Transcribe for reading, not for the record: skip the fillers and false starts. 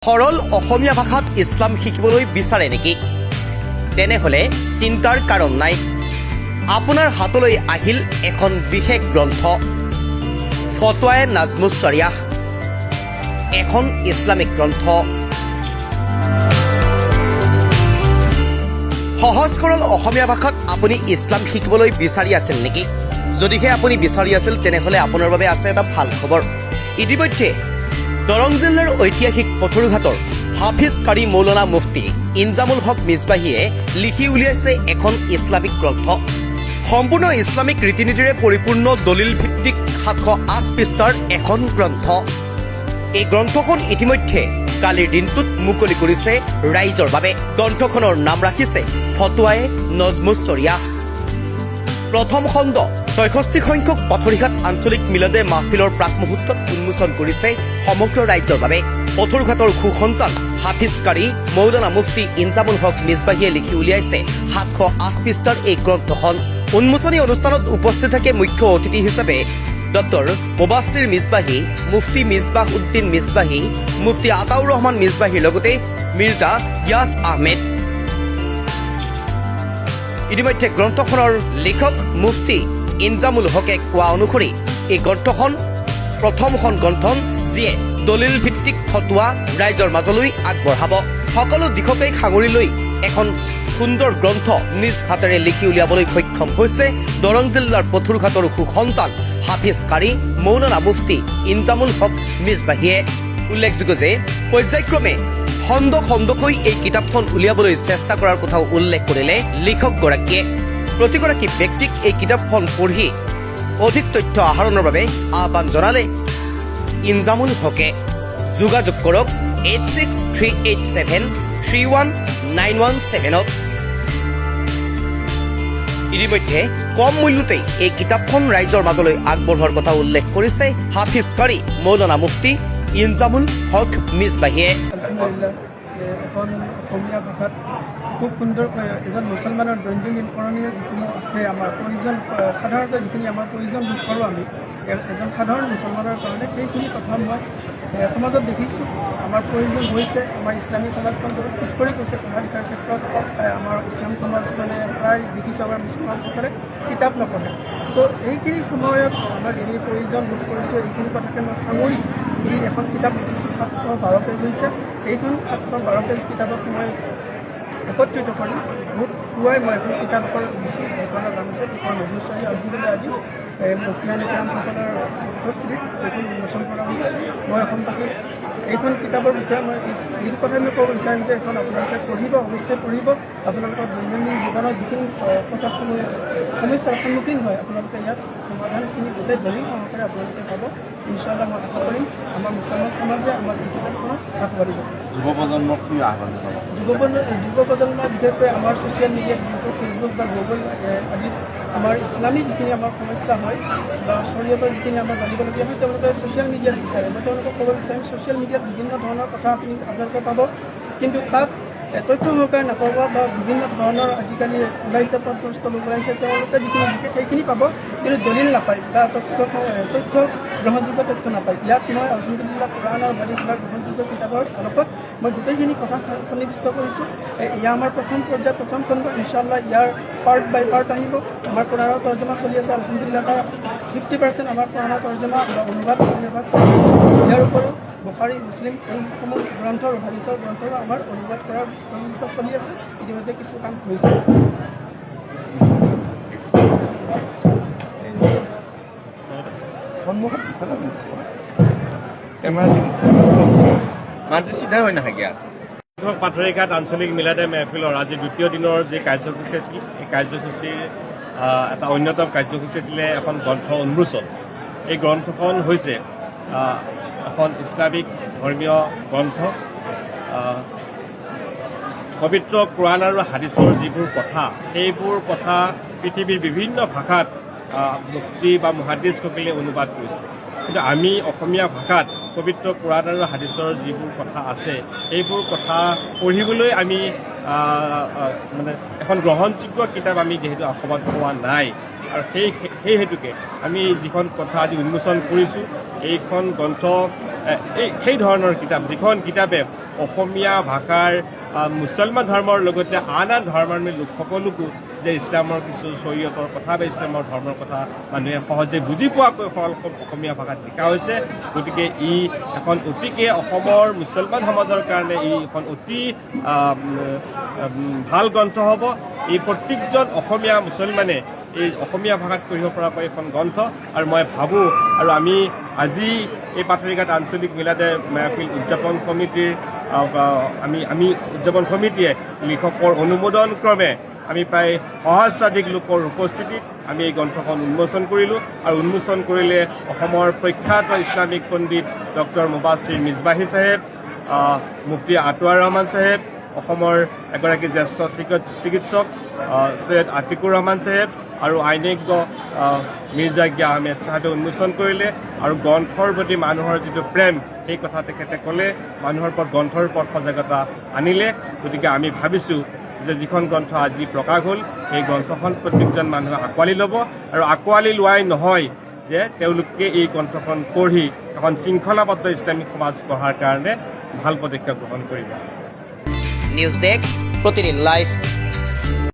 সৰল অসমীয়া ভাষাত ইছলাম শিকিবলৈ বিচাৰে নেকি? তেনেহ'লে চিন্তাৰ কাৰণ নাই। আপোনাৰ হাতলৈ আহিল এখন বিশেষ গ্ৰন্থ, ফতৱায়ে নাজমুছ শৰিয়াহ, এখন ইছলামিক গ্ৰন্থ। সহজ সৰল অসমীয়া ভাষাত আপুনি ইছলাম শিকিবলৈ বিচাৰি আছিল নেকি? যদিহে আপুনি বিচাৰি আছিল তেনেহ'লে আপোনাৰ বাবে আছে এটা ভাল খবৰ। ইতিমধ্যে দৰং জিলাৰ ঐতিহাসিক পথৰুঘাটৰ হাফিজ কাৰী মৌলানা মুফতি ইনজামুল হক মিছবাহীয়ে লিখি উলিয়াইছে এখন ইছলামিক গ্ৰন্থ। সম্পূৰ্ণ ইছলামিক ৰীতি নীতিৰে পৰিপূৰ্ণ দলিল ভিত্তিক 708 পৃষ্ঠাৰ এখন গ্ৰন্থ। এই গ্ৰন্থখন ইতিমধ্যে কালিৰ দিনটোত মুকলি কৰিছে ৰাইজৰ বাবে। গ্ৰন্থখনৰ নাম ৰাখিছে ফতৱায়ে নাজমুছ শৰিয়াহ। প্ৰথম খণ্ড ৬৬ সংখ্যক পথৰুঘাট আঞ্চলিক মিলাদে মাহফিলৰ প্ৰাক মুহূৰ্তত উন্মোচন কৰিছে সমগ্ৰ ৰাজ্যৰ বাবে। পথৰুঘাটৰ সুসন্তান হাফিজ কাৰী মৌলানা মুফতি ইনজামুল হক মিছবাহীয়ে লিখি উলিয়াইছে 708 পৃষ্ঠাৰ এই গ্ৰন্থখন। উন্মোচনী অনুষ্ঠানত উপস্থিত থাকে মুখ্য অতিথি হিচাপে ডক্টৰ মুবাশ্বিৰ মিছবাহী, মুফতি মিছবাহ উদ্দিন মিছবাহী, মুফতি আতাউৰ ৰহমান মিছবাহীৰ লগতে মিৰ্জা গিয়াছ আহমেদ। ইতিমধ্যে গ্ৰন্থখনৰ লেখক মুফতি ইনজামুল হকে কোৱা অনুসৰি এই গ্ৰন্থখন প্ৰথমখন গ্ৰন্থ যিয়ে দলিল ভিত্তিক ফতোৱা ৰাইজৰ মাজলৈ আগবঢ়াব। সকলো দিশকে সাঙুৰি লৈ এখন সুন্দৰ গ্ৰন্থ নিজ হাতেৰে লিখি উলিয়াবলৈ সক্ষম হৈছে দৰং জিলাৰ পথৰুঘাটৰ সুসন্তান হাফিজ কাৰী মৌলানা মুফতি ইনজামুল হক মিছবাহীয়ে। উল্লেখযোগ্য যে পৰ্যায়ক্ৰমে খণ্ড খণ্ডকৈ এই কিতাপখন উলিয়াবলৈ চেষ্টা কৰাৰ কথাও উল্লেখ কৰিলে লিখকগৰাকীয়ে। প্ৰতিগৰাকী ব্যক্তিক এই কিতাপখন পঢ়ি অধিক তথ্য আহৰণৰ বাবে আহ্বান জনালে ইনজামুল হকে। যোগাযোগ কৰক 8638731917 ইতিমধ্যে কম মূল্যতেই এই কিতাপখন ৰাইজৰ মাজলৈ আগবঢ়োৱাৰ কথা উল্লেখ কৰিছে হাফিজ কাৰী মৌলানা মুফতি ইনজামুল হক মিছবাহীয়ে। এখন অসমীয়া ভাষাত খুব সুন্দৰকৈ এজন মুছলমানৰ দৈনন্দিন কৰণীয় যিখিনি আছে, আমাৰ প্ৰয়োজন সাধাৰণতে যিখিনি আমাৰ প্ৰয়োজন বোধ কৰোঁ আমি এজন সাধাৰণ মুছলমানৰ কাৰণে, সেইখিনি কথা মই সমাজত দেখিছোঁ। আমাৰ প্ৰয়োজন হৈছে, আমাৰ ইছলামী সমাজখন বহুত পিছ পৰি গৈছে পঢ়া লিখাৰ ক্ষেত্ৰত। আমাৰ ইছলাম সমাজ প্ৰায় দেখিছোঁ আমাৰ মুছলমানসকলে কিতাপ নপঢ়ে। তো এইখিনি সময়ত আমাৰ যিখিনি প্ৰয়োজন বোধ কৰিছোঁ এইখিনি কথাকে মই সাঙুৰি যি এখন কিতাপ লিখিছোঁ, 712 পেজ হৈছে। এইখন 712 পেজ কিতাপত মই একত্ৰিত কৰি বহুত পুৱাই মই এখন কিতাপৰ দিছোঁ, যিখনৰ নাম হৈছে ফতৱায়ে নাজমুছ শৰিয়াহ। আলহামদুলিল্লাহ আজি মুফতিয়ান ইকৰামসকলৰ উপস্থিতিত এইখন উন্মোচন কৰা হৈছে। মই অসমবাসীক এইখন কিতাপৰ বিষয়ে মই এইটো কথাই মই ক'ব বিচাৰিম যে এইখন আপোনালোকে পঢ়িব, অৱশ্যেই পঢ়িব। আপোনালোকৰ দৈনন্দিন জীৱনত যিখিনি সমস্যাৰ সন্মুখীন হয় আপোনালোকে ইয়াত সমাধানখিনি গোটেই দলিল সহকাৰে আপোনালোকে পাব। ইনশাআল্লাহ মই আশা কৰিম আমাৰ মুছলমান সমাজে আমাৰ এই কিতাপখনক আগবাঢ়িব। যুৱ প্ৰজন্মক কি আহ্বান জনাব? যুৱ প্ৰজন্ম বিশেষকৈ আমাৰ ছ'চিয়েল মিডিয়াত যিহেতু ফেচবুক বা গুগল আদিত আমাৰ ইছলামী যিখিনি আমাৰ সমস্যা হয় বা শৰীয়তৰ যিখিনি আমাৰ জানিবলগীয়া হয় তেওঁলোকে ছ'চিয়েল মিডিয়াত বিচাৰে। মই তেওঁলোকক ক'ব বিচাৰিম ছ'চিয়েল মিডিয়াত বিভিন্ন ধৰণৰ কথা আপোনালোকে পাব, কিন্তু তাত তথ্য সহকাৰে নাপাব বা বিভিন্ন ধৰণৰ আজিকালি ওলাইছে পথভ্ৰষ্ট লোক ওলাইছে, তেওঁলোকে যিখিনি লিখে সেইখিনি পাব, কিন্তু দলিল নাপায় বা তথ্য গ্ৰহণযোগ্য তথ্য নাপায়। ইয়াত মই আলহামদুলিল্লাহ কোৰাণ আৰু হাদিছ বা গ্ৰহণযোগ্য কিতাপৰ আলোকত মই গোটেইখিনি কথা সন্নিৱিষ্ট কৰিছোঁ। এয়া আমাৰ প্ৰথম পৰ্যায়, প্ৰথম খণ্ড। ইনশাআল্লাহ ইয়াৰ পাৰ্ট বাই পাৰ্ট আহিব। আমাৰ কোৰাণৰ তৰ্জমা চলি আছে, আলহামদুলিল্লাহ তাৰ 50% আমাৰ কোৰাণৰ তৰ্জমা বা অনুবাদ কৰা হৈছে। ইয়াৰ উপৰিও বুখাৰী, মুছলিম এইসমূহ গ্ৰন্থৰ হাদিছৰ গ্ৰন্থৰো আমাৰ অনুবাদ কৰাৰ প্ৰচেষ্টা চলি আছে। ইতিমধ্যে কিছু কাম হৈছে। পাথৰিঘাট আঞ্চলিক মিলাদে মেহফিলৰ আজি দ্বিতীয় দিনৰ যি কাৰ্যসূচী আছিল, এই কাৰ্যসূচীৰ এটা অন্যতম কাৰ্যসূচী আছিলে এখন গ্ৰন্থ উন্মোচন। এই গ্ৰন্থখন হৈছে এখন ইছলামিক ধৰ্মীয় গ্ৰন্থ। পবিত্ৰ কোৰাণ আৰু হাদিছৰ যিবোৰ কথা, সেইবোৰ কথা পৃথিৱীৰ বিভিন্ন ভাষাত মুফতি বা মুহাদ্দিছসকলে অনুবাদ কৰিছে, কিন্তু আমি অসমীয়া ভাষাত পবিত্ৰ কোৰাণ আৰু হাদিছৰ যিবোৰ কথা আছে সেইবোৰ কথা পঢ়িবলৈ আমি মানে এখন গ্ৰহণযোগ্য কিতাপ আমি যিহেতু অসমত পোৱা নাই, আৰু সেই হেতুকে আমি যিখন কথা আজি উন্মোচন কৰিছোঁ এইখন গ্ৰন্থ সেই ধৰণৰ কিতাপ, যিখন কিতাপে অসমীয়া ভাষাৰ মুছলমান ধৰ্মৰ লগতে আন আন ধৰ্মাৱলম্বী লোকসকলকো যে ইছলামৰ কিছু শৰীয়তৰ কথা বা ইছলামৰ ধৰ্মৰ কথা মানুহে সহজে বুজি পোৱাকৈ অসমীয়া ভাষাত লিখা হৈছে। গতিকে ই এখন অতিকে অসমৰ মুছলমান সমাজৰ কাৰণে ই এখন অতি ভাল গ্ৰন্থ হ'ব। এই প্ৰত্যেকজন অসমীয়া মুছলমানে এই অসমীয়া ভাষাত পঢ়িব পৰাকৈ এখন গ্ৰন্থ। আৰু মই ভাবোঁ, আৰু আমি আজি এই পাথৰিঘাট আঞ্চলিক মিলাদে মেহফিল উদযাপন সমিতিৰ আমি উদযাপন সমিতিয়ে লিখকৰ অনুমোদন ক্ৰমে আমি প্ৰায় সহস্ৰাধিক লোকৰ উপস্থিতিত আমি এই গ্ৰন্থখন উন্মোচন কৰিলোঁ। আৰু উন্মোচন কৰিলে অসমৰ প্ৰখ্যাত ইছলামিক পণ্ডিত ডক্টৰ মুবাছিৰ মিজবাহী চাহেব, মুফতি আটোৱাৰ ৰহমান চাহেব, অসমৰ এগৰাকী জ্যেষ্ঠ চিকিৎসক সৈয়দ আতিকুৰ ৰহমান চাহেব আৰু আইনজ্ঞ মিৰ্জা আহমেদ চাহেবে উন্মোচন কৰিলে। আৰু গ্ৰন্থৰ প্ৰতি মানুহৰ যিটো প্ৰেম, সেই কথা তেখেতে ক'লে, মানুহৰ ওপৰত গ্ৰন্থৰ ওপৰত সজাগতা আনিলে। গতিকে আমি ভাবিছোঁ যে যিখন গ্ৰন্থ আজি প্ৰকাশ হ'ল, সেই গ্ৰন্থখন প্ৰত্যেকজন মানুহে আঁকোৱালি ল'ব। আৰু আঁকোৱালি লোৱাই নহয় যে তেওঁলোকে এই গ্ৰন্থখন পঢ়ি এখন শৃংখলাবদ্ধ ইছলামিক সমাজ গঢ়াৰ কাৰণে ভাল পদক্ষেপ গ্ৰহণ কৰিব। নিউজ ডেস্ক, প্ৰতিদিন লাইভ।